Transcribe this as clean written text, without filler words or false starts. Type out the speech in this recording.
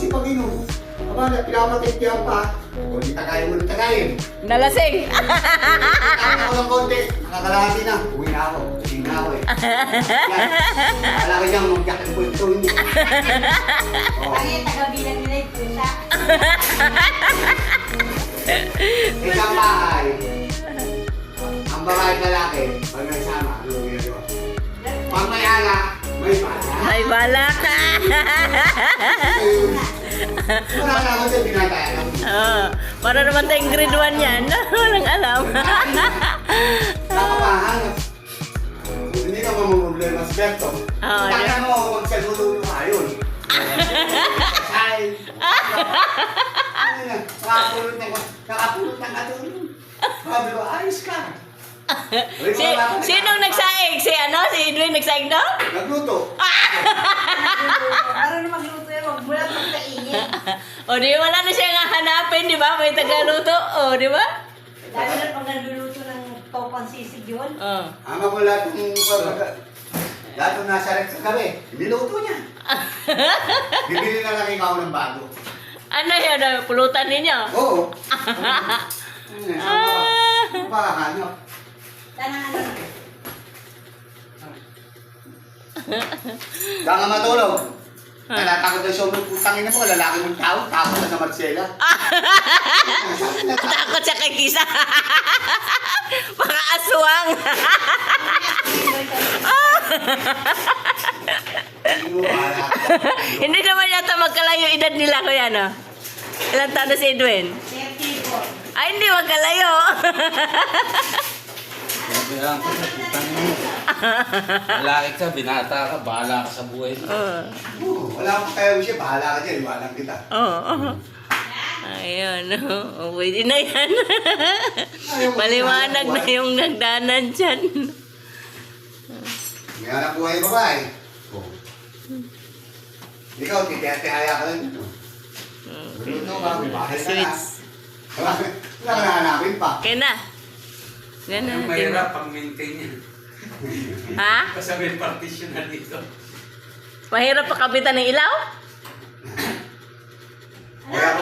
kasi pag inom. Aba, pinapatitiyan pa. O, di tagayin mo na tagayin. Nalasing. Tagayin ako ng konti. Nakakalahati na. Uwi na ako. Uwi na ako eh. Yan. Alaki niyang mag-jacket po ito. Ay, taga-bilang nila yung pusa. Isang bahay. Ang babae at lalaki, pag nagsama, ano ang ginagawa? Pag may alak, may bala. Ay, bala ka. Wala na ako sa binataya. Para naman tayong grade 1 yan. Walang alam. Nakabahan. Hindi ka mamumroblema sa Berto. Kaya mo ako magsalulo na yun. Ay! Nakapulot ng katulong. Sabi ko, ayos ka. Sinong nagsaing? Si Edwin nagsaing daw? Nagluto. Para na magluto yun, wag mula pagkainin. O di wala na siyang hahanapin, di ba? May tagaluto. O, di ba? Lalo na pag nagluluto ng topang sisig yun. Ama ko lahat ng nasa rek sa gabi. Niluto niya. Bibili na lang ikaw ng bago. Ano yun? Pulutan ninyo? Oo. Ano ba hanap? Tanang ano na. Baka matulog. Natatakot na siya utangin na mo, lalaki mong tao, takot na sa Marcela. Takot siya kay Kisa. Baka aswang. Hindi naman yata magkalayo edad nila, kuya, no? Ilang taon na si Edwin? 34. Ay, hindi magkalayo. Sabi lang ko, putang mo. Lalaki ka, binata ka, bahala ka sa buhay mo. Wala akong kaya mo siya, bahala ka dyan, iwanan kita. Ayun, pwede na yan. Maliwanag na yung nagdanan dyan. May anak buhay babae. Ikaw, titihaya ka lang dito. Luto ka, may bahay ka na. Sweets. Wala ka nahanapin pa. Okay na. Yan na. Ang mahirap pang maintain yan. Ha? Kasi may partition na dito. Mahirap pa kapitan ng ilaw? Kaya